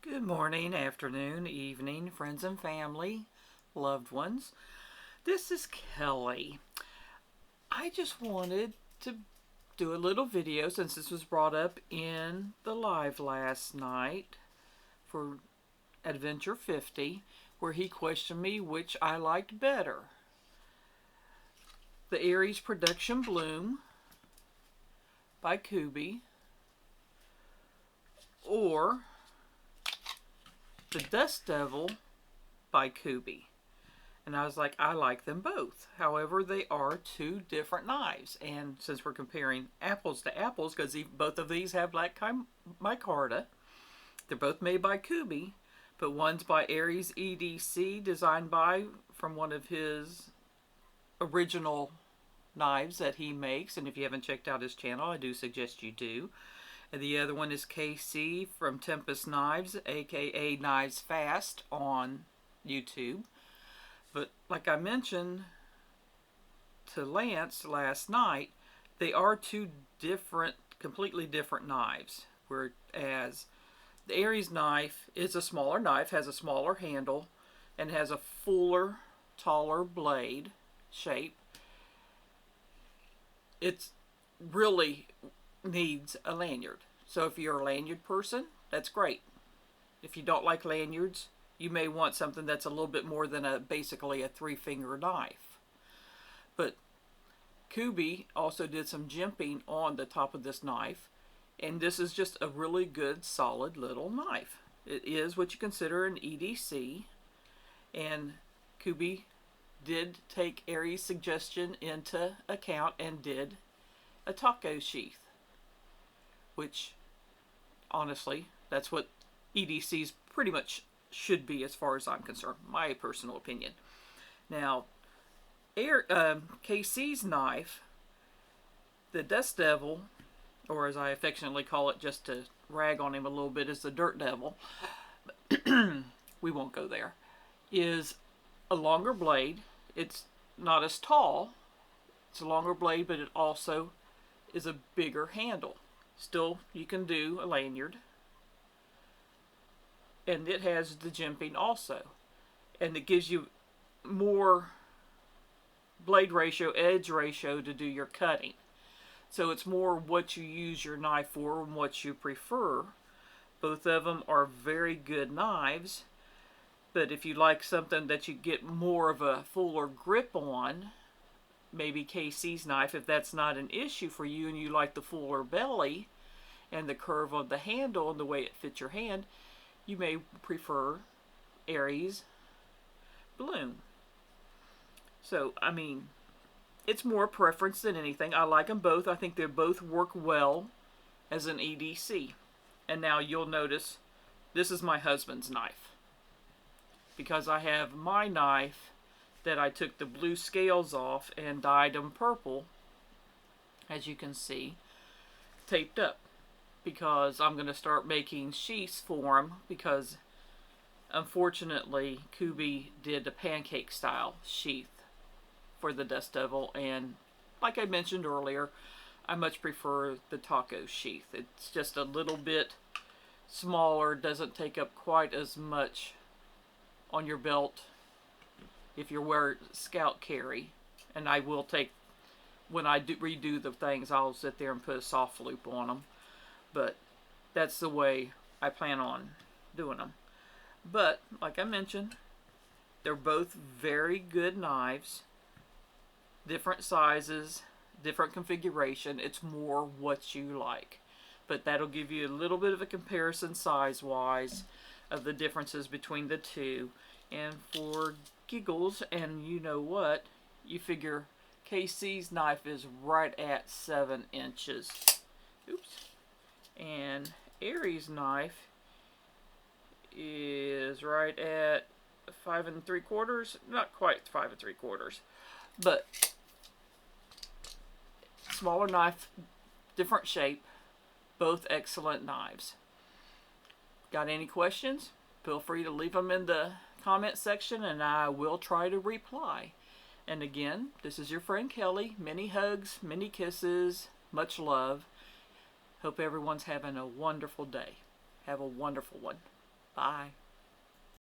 Good morning, afternoon, evening, friends and family, loved ones. This is Kelly. I just wanted to do a little video since this was brought up in the live last night for Adventure 50, where he questioned me which I liked better. The Aries Production Bloom by Kubey or the Dust Devil by Kubey. And I was like, I like them both. However, they are two different knives. And since we're comparing apples to apples, because both of these have black micarta, they're both made by Kubey, but one's by AriesEDC, designed from one of his original knives that he makes. And if you haven't checked out his channel, I do suggest you do. And the other one is KC from Tempest Knives, aka Knivesfast on YouTube. But like I mentioned to Lance last night, they are two completely different knives. Whereas the Aries knife is a smaller knife, has a smaller handle, and has a fuller, taller blade shape. It really needs a lanyard. So if you're a lanyard person, that's great. If you don't like lanyards, you may want something that's a little bit more than basically a 3-finger knife. But Kubey also did some jimping on the top of this knife, and this is just a really good, solid little knife. It is what you consider an EDC, and Kubey did take Aries' suggestion into account and did a taco sheath, which honestly, that's what EDCs pretty much should be as far as I'm concerned, my personal opinion. Now, KC's knife, the Dust Devil, or as I affectionately call it just to rag on him a little bit, is the Dirt Devil. We won't go there. Is a longer blade. It's not as tall. It's a longer blade, but it also is a bigger handle. Still, you can do a lanyard. And it has the jimping also. And it gives you more blade ratio, edge ratio to do your cutting. So it's more what you use your knife for and what you prefer. Both of them are very good knives. But if you like something that you get more of a fuller grip on, maybe KC's knife, if that's not an issue for you and you like the fuller belly and the curve of the handle and the way it fits your hand, you may prefer Aries Bloom. So, I mean, it's more preference than anything. I like them both. I think they both work well as an EDC. And now you'll notice this is my husband's knife, because I have my knife that I took the blue scales off and dyed them purple, as you can see, taped up, because I'm going to start making sheaths for them, because unfortunately Kubey did a pancake style sheath for the Dust Devil, and like I mentioned earlier, I much prefer the taco sheath. It's just a little bit smaller, doesn't take up quite as much on your belt if you wear scout carry. And I will take, when I redo the things, I'll sit there and put a soft loop on them. But that's the way I plan on doing them. But like I mentioned, they're both very good knives. Different sizes, different configuration. It's more what you like. But that'll give you a little bit of a comparison size-wise of the differences between the two. And for giggles, and you know what, you figure KC's knife is right at 7 inches. Oops. And Aries' knife is right at 5 3/4. Not quite 5 3/4, but smaller knife, different shape, both excellent knives. Got any questions? Feel free to leave them in the comment section and I will try to reply. And again, this is your friend Kelly. Many hugs, many kisses, much love. Hope everyone's having a wonderful day. Have a wonderful one. Bye.